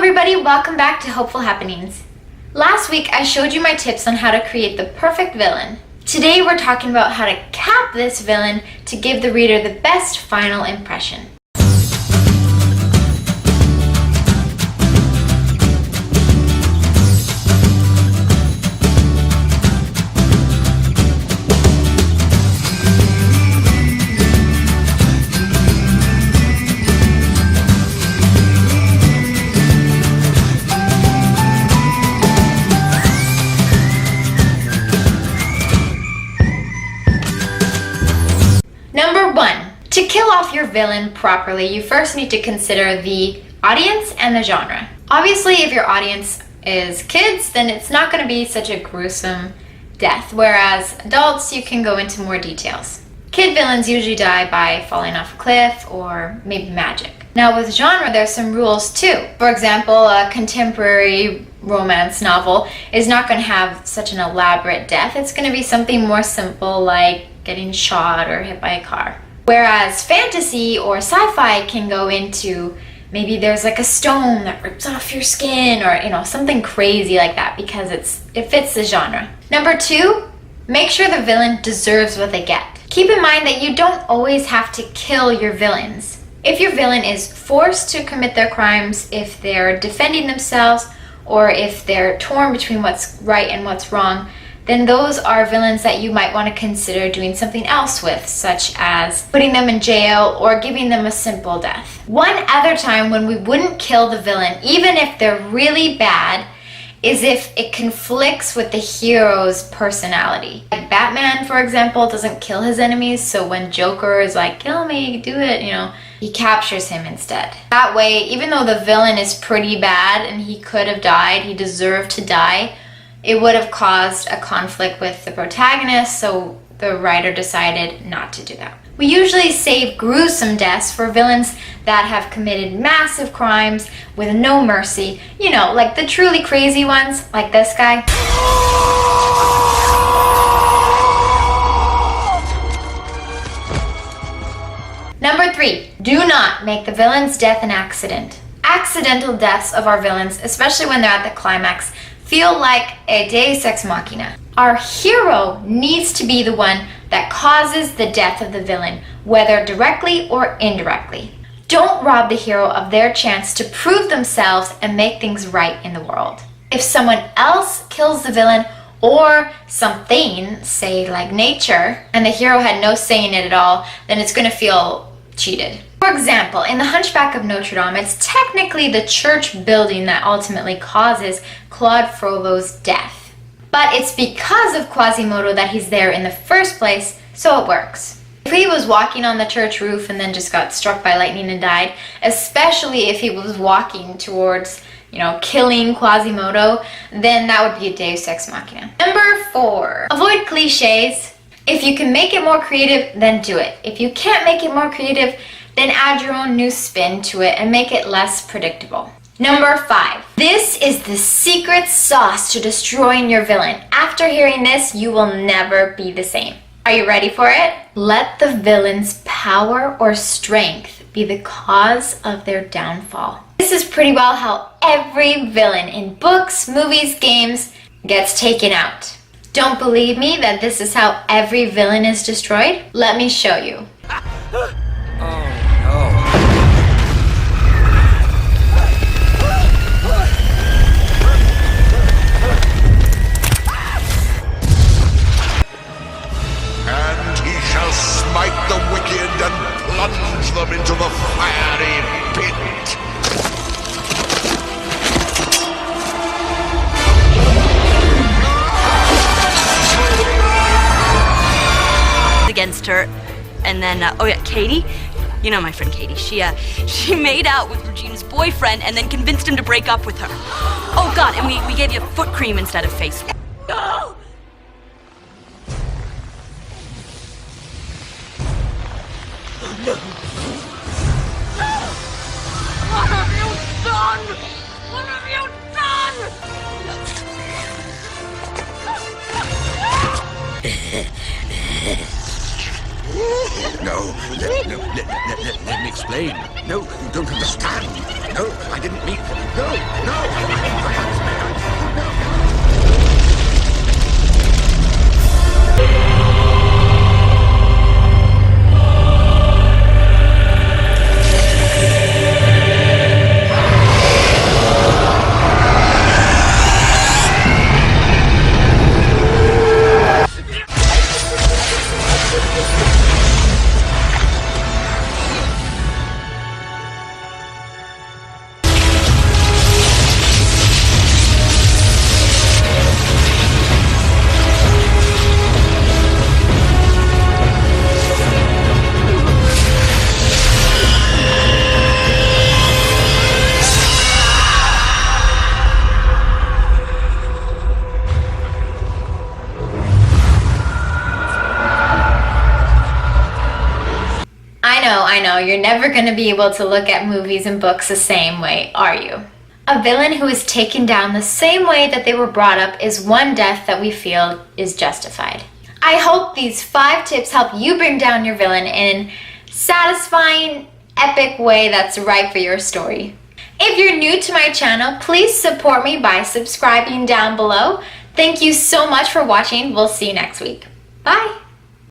everybody, welcome back to Hopeful Happenings. Last week I showed you my tips on how to create the perfect villain. Today we're talking about how to cap this villain to give the reader the best final impression. Number 1. To kill off your villain properly, you first need to consider the audience and the genre. Obviously, if your audience is kids, then it's not going to be such a gruesome death, whereas adults, you can go into more details. Kid villains usually die by falling off a cliff or maybe magic. Now with genre, there's some rules too. For example, a contemporary romance novel is not going to have such an elaborate death. It's going to be something more simple like getting shot or hit by a car. Whereas fantasy or sci-fi can go into maybe there's like a stone that rips off your skin or something crazy like that because it fits the genre. Number 2, make sure the villain deserves what they get. Keep in mind that you don't always have to kill your villains. If your villain is forced to commit their crimes, if they're defending themselves, or if they're torn between what's right and what's wrong, then those are villains that you might want to consider doing something else with, such as putting them in jail or giving them a simple death. One other time when we wouldn't kill the villain, even if they're really bad, is if it conflicts with the hero's personality. Like Batman, for example, doesn't kill his enemies, so when Joker is like, kill me, do it, he captures him instead. That way, even though the villain is pretty bad and he could have died, he deserved to die, it would have caused a conflict with the protagonist, so the writer decided not to do that. We usually save gruesome deaths for villains that have committed massive crimes with no mercy. Like the truly crazy ones, like this guy. Number 3, do not make the villain's death an accident. Accidental deaths of our villains, especially when they're at the climax, feel like a deus ex machina. Our hero needs to be the one that causes the death of the villain, whether directly or indirectly. Don't rob the hero of their chance to prove themselves and make things right in the world. If someone else kills the villain or something, say like nature, and the hero had no say in it at all, then it's going to feel cheated. For example, in The Hunchback of Notre Dame, it's technically the church building that ultimately causes Claude Frollo's death. But it's because of Quasimodo that he's there in the first place, so it works. If he was walking on the church roof and then just got struck by lightning and died, especially if he was walking towards, killing Quasimodo, then that would be a deus ex machina. Number 4, avoid cliches. If you can make it more creative, then do it. If you can't make it more creative, then add your own new spin to it and make it less predictable. Number 5. This is the secret sauce to destroying your villain. After hearing this, you will never be the same. Are you ready for it? Let the villain's power or strength be the cause of their downfall. This is pretty well how every villain in books, movies, games gets taken out. Don't believe me that this is how every villain is destroyed? Let me show you. Smite the wicked and plunge them into the fiery pit. Against her, and then Katie, my friend Katie, she made out with Regina's boyfriend and then convinced him to break up with her. Oh God, and we gave you foot cream instead of face. Oh! What have you done? What have you done? No, let me explain. No, you don't understand. No, I didn't mean Wait, no, no! I know, you're never going to be able to look at movies and books the same way, are you? A villain who is taken down the same way that they were brought up is one death that we feel is justified. I hope these 5 tips help you bring down your villain in a satisfying, epic way that's right for your story. If you're new to my channel, please support me by subscribing down below. Thank you so much for watching. We'll see you next week. Bye!